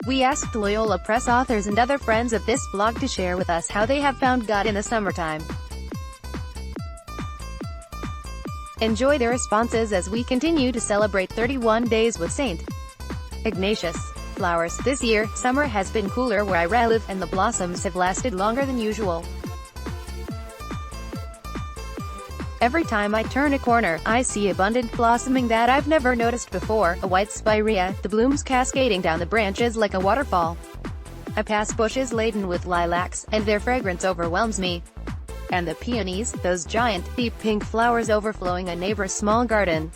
We asked Loyola Press authors and other friends of this blog to share with us how they have found God in the summertime. Enjoy their responses as we continue to celebrate 31 days with St. Ignatius. Flowers. This year, summer has been cooler where I live, and the blossoms have lasted longer than usual. Every time I turn a corner, I see abundant blossoming that I've never noticed before, a white spirea, the blooms cascading down the branches like a waterfall. I pass bushes laden with lilacs, and their fragrance overwhelms me. And the peonies, those giant, deep pink flowers overflowing a neighbor's small garden.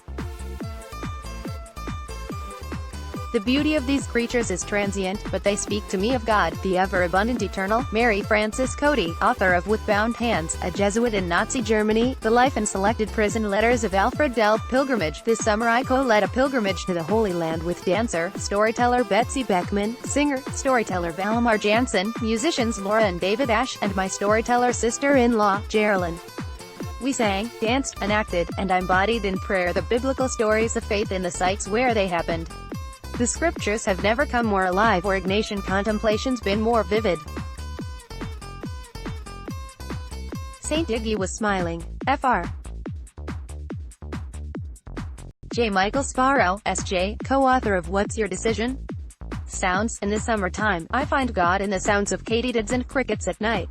The beauty of these creatures is transient, but they speak to me of God, the ever-abundant eternal. Mary Frances Cody, author of With Bound Hands, a Jesuit in Nazi Germany, The Life and Selected Prison Letters of Alfred Dell. Pilgrimage. This summer I co-led a pilgrimage to the Holy Land with dancer, storyteller Betsy Beckman, singer, storyteller Valimar Jansen, musicians Laura and David Ash, and my storyteller sister-in-law, Geraldine. We sang, danced, and acted, and embodied in prayer the biblical stories of faith in the sites where they happened. The scriptures have never come more alive or Ignatian contemplations been more vivid. Saint Iggy was smiling. Fr. J. Michael Sparrow, S.J., co-author of What's Your Decision? Sounds. In the summertime, I find God in the sounds of katydids and crickets at night.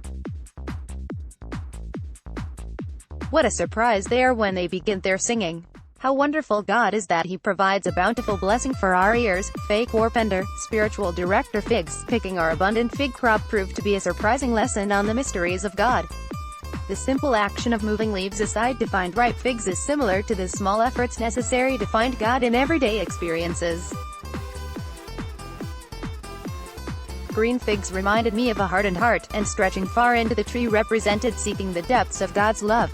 What a surprise they are when they begin their singing. How wonderful God is that He provides a bountiful blessing for our ears. Fake Warpender, spiritual director Figs. Picking our abundant fig crop proved to be a surprising lesson on the mysteries of God. The simple action of moving leaves aside to find ripe figs is similar to the small efforts necessary to find God in everyday experiences. Green figs reminded me of a hardened heart, and stretching far into the tree represented seeking the depths of God's love.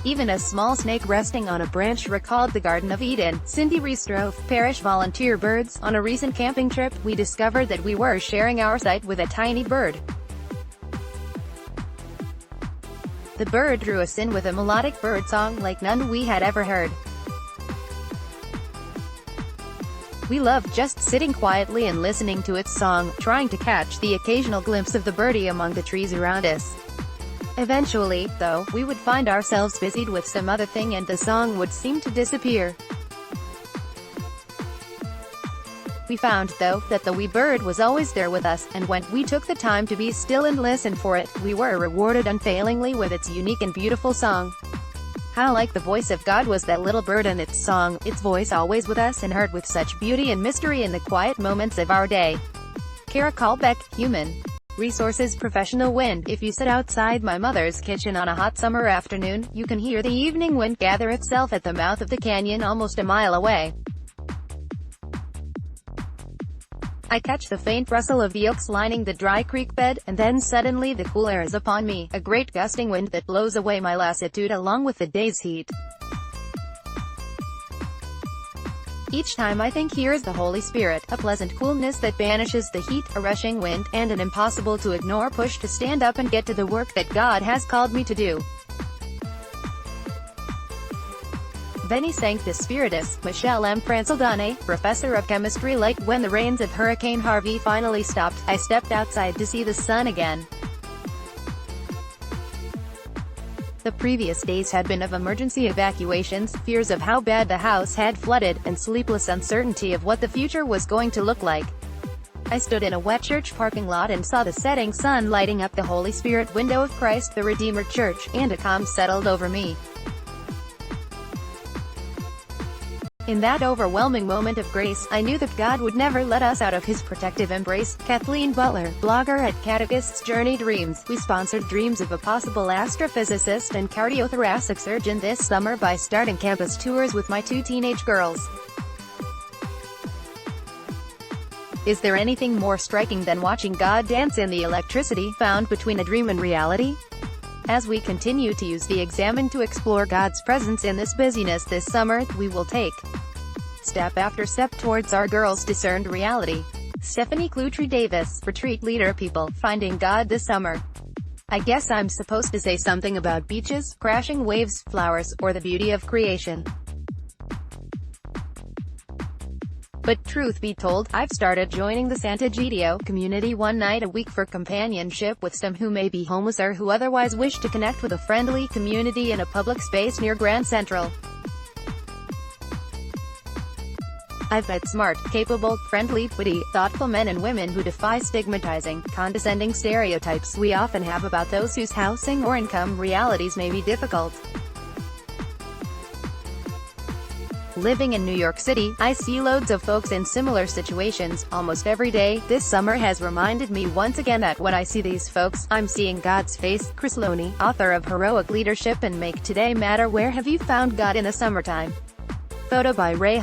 Even a small snake resting on a branch recalled the Garden of Eden. Cindy Restrove, parish volunteer birds. On a recent camping trip, we discovered that we were sharing our site with a tiny bird. The bird drew us in with a melodic bird song like none we had ever heard. We loved just sitting quietly and listening to its song, trying to catch the occasional glimpse of the birdie among the trees around us. Eventually, though, we would find ourselves busied with some other thing and the song would seem to disappear. We found, though, that the wee bird was always there with us, and when we took the time to be still and listen for it, we were rewarded unfailingly with its unique and beautiful song. How like the voice of God was that little bird and its song, its voice always with us and heard with such beauty and mystery in the quiet moments of our day. Kara Kalbeck, Human Resources Professional Wind. If you sit outside my mother's kitchen on a hot summer afternoon, you can hear the evening wind gather itself at the mouth of the canyon almost a mile away. I catch the faint rustle of the oaks lining the dry creek bed, and then suddenly the cool air is upon me, a great gusting wind that blows away my lassitude along with the day's heat. Each time I think here is the Holy Spirit, a pleasant coolness that banishes the heat, a rushing wind, and an impossible-to-ignore push to stand up and get to the work that God has called me to do. Veni Sancte Spiritus. Michelle M. Francildane, professor of chemistry. Like when the rains of Hurricane Harvey finally stopped, I stepped outside to see the sun again. The previous days had been of emergency evacuations, fears of how bad the house had flooded, and sleepless uncertainty of what the future was going to look like. I stood in a wet church parking lot and saw the setting sun lighting up the Holy Spirit window of Christ the Redeemer Church, and a calm settled over me. In that overwhelming moment of grace, I knew that God would never let us out of His protective embrace. Kathleen Butler, blogger at Catechist's Journey Dreams. We sponsored dreams of a possible astrophysicist and cardiothoracic surgeon this summer by starting campus tours with my 2 teenage girls. Is there anything more striking than watching God dance in the electricity found between a dream and reality? As we continue to use the Examine to explore God's presence in this busyness this summer, we will take step after step towards our girls' discerned reality. Stephanie Clutry Davis, retreat leader. People finding God this summer. I guess I'm supposed to say something about beaches, crashing waves, flowers, or the beauty of creation. But truth be told, I've started joining the Sant'Egidio community one night a week for companionship with some who may be homeless or who otherwise wish to connect with a friendly community in a public space near Grand Central. I've met smart, capable, friendly, witty, thoughtful men and women who defy stigmatizing, condescending stereotypes we often have about those whose housing or income realities may be difficult. Living in New York City, I see loads of folks in similar situations, almost every day. This summer has reminded me once again that when I see these folks, I'm seeing God's face. Chris Loney, author of Heroic Leadership and Make Today Matter. Where have you found God in the summertime? Photo by Ray.